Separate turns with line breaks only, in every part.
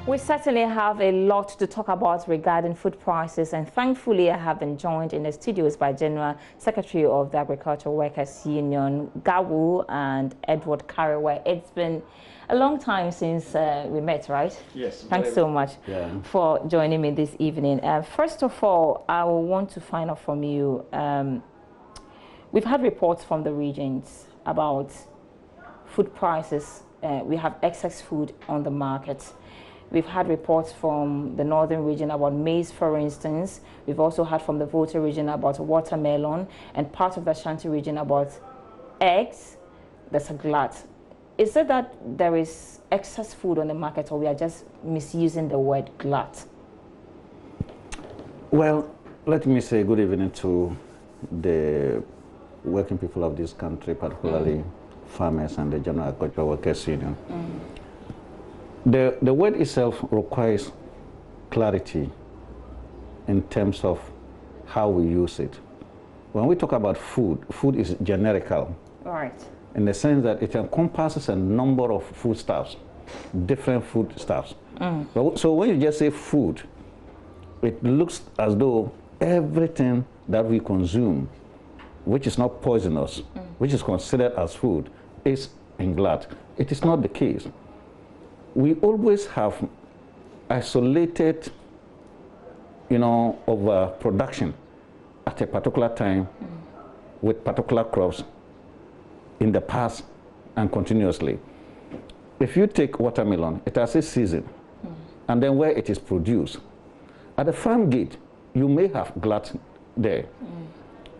We certainly have a lot to talk about regarding food prices, and thankfully I have been joined in the studios by General Secretary of the Agricultural Workers Union, Gawu, and Edward Karewe. It's been a long time since we met, right?
Yes.
Thanks so much for joining me this evening. First of all, I will want to find out from you, we've had reports from the regions about food prices. We have excess food on the market. We've had reports from the northern region about maize, for instance. We've also had from the Volta region about watermelon, and part of the Ashanti region about eggs. There's a glut. Is it that there is excess food on the market, or we are just misusing the word glut?
Well, let me say good evening to the working people of this country, particularly farmers and the General Agricultural Workers Union. The word itself requires clarity in terms of how we use it. When we talk about food, food is generical.
Right.
In the sense that it encompasses a number of foodstuffs, different foodstuffs. So when you just say food, it looks as though everything that we consume, which is not poisonous, which is considered as food, is in glut. It is not the case. We always have isolated, overproduction at a particular time with particular crops in the past and continuously. If you take watermelon, it has a season, and then where it is produced. At the farm gate, you may have glut there.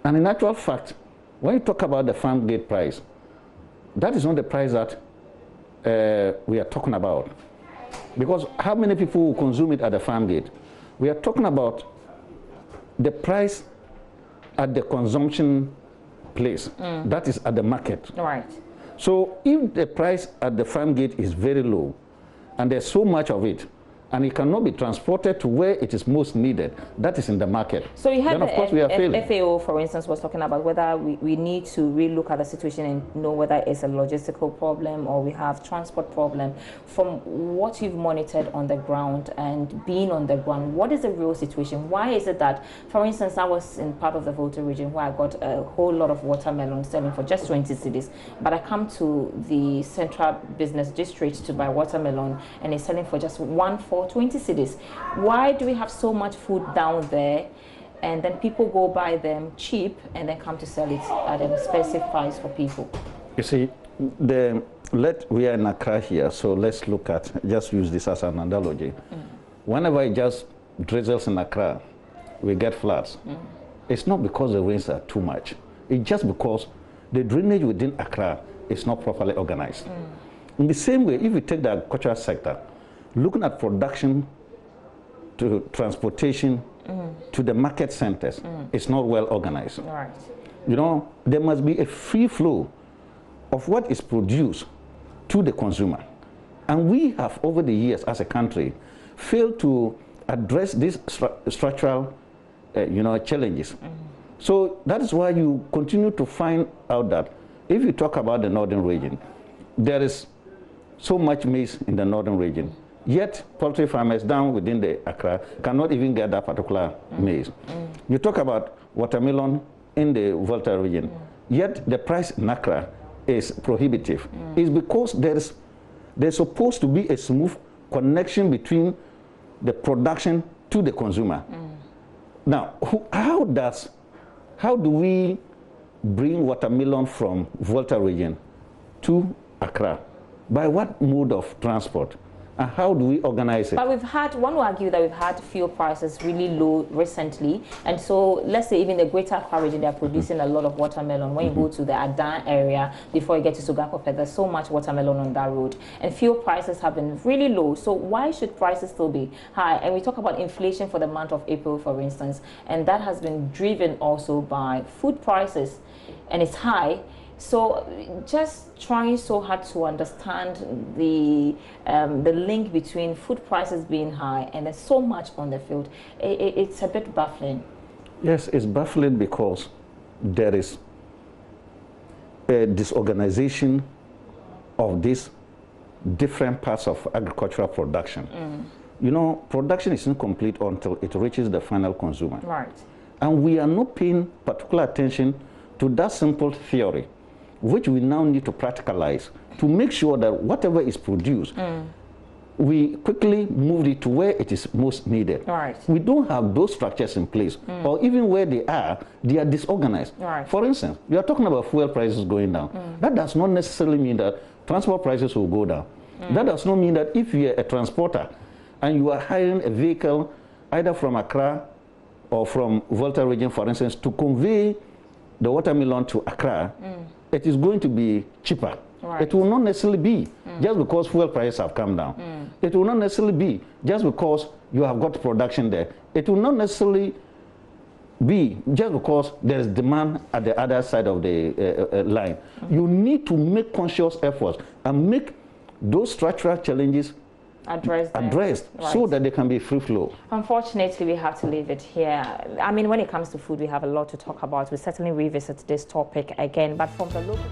And in actual fact, when you talk about the farm gate price, that is not the price that we are talking about. Because how many people will consume it at the farm gate? We are talking about the price at the consumption place. That is at the market.
Right.
So if the price at the farm gate is very low, and there's so much of it, and it cannot be transported to where it is most needed, that is in the market.
So you had
then, of course, we are failing.
FAO, for instance, was talking about whether we need to relook at the situation and know whether it's a logistical problem or we have transport problem. From what you've monitored on the ground and being on the ground, what is the real situation? Why is it that, for instance, I was in part of the Volta region where I got a whole lot of watermelon selling for just 20 cedis, but I come to the central business district to buy watermelon and it's selling for just 20 cedis. Why do we have so much food down there and then people go buy them cheap and then come to sell it at an expensive price for people?
You see, we are in Accra here, so let's look at, just use this as an analogy. Whenever it just drizzles in Accra, we get floods. It's not because the rains are too much. It's just because the drainage within Accra is not properly organized. In the same way, if you take the agricultural sector, looking at production to transportation to the market centers, it's not well organized.
Right.
There must be a free flow of what is produced to the consumer. And we have, over the years as a country, failed to address these structural challenges. So that is why you continue to find out that if you talk about the northern region, there is so much maize in the northern region. Yet, poultry farmers down within the Accra cannot even get that particular maize. You talk about watermelon in the Volta region, yet the price in Accra is prohibitive. It's because there's supposed to be a smooth connection between the production to the consumer. Now, how do we bring watermelon from Volta region to Accra? By what mode of transport? And how do we organize it?
But one will argue that we've had fuel prices really low recently. And so let's say even the greater Accra region, they're producing a lot of watermelon. When you go to the Adan area, before you get to Sugakope, there's so much watermelon on that road. And fuel prices have been really low. So why should prices still be high? And we talk about inflation for the month of April, for instance. And that has been driven also by food prices. And it's high. So just trying so hard to understand the link between food prices being high and there's so much on the field, it's a bit baffling.
Yes, it's baffling because there is a disorganization of this different parts of agricultural production. You know, production is incomplete until it reaches the final consumer.
Right.
And we are not paying particular attention to that simple theory, which we now need to practicalize to make sure that whatever is produced, we quickly move it to where it is most needed.
Right.
We don't have those structures in place, or even where they are disorganized.
Right.
For instance, we are talking about fuel prices going down. That does not necessarily mean that transport prices will go down. That does not mean that if you're a transporter and you are hiring a vehicle either from Accra or from Volta region, for instance, to convey the watermelon to Accra, it is going to be cheaper.
Right.
It will not necessarily be just because fuel prices have come down. It will not necessarily be just because you have got production there. It will not necessarily be just because there is demand at the other side of the line. You need to make conscious efforts and make those structural challenges addressed
right.
so that they can be free flow.
Unfortunately, we have to leave it here. I mean, when it comes to food, we have a lot to talk about. We'll certainly revisit this topic again, but from the local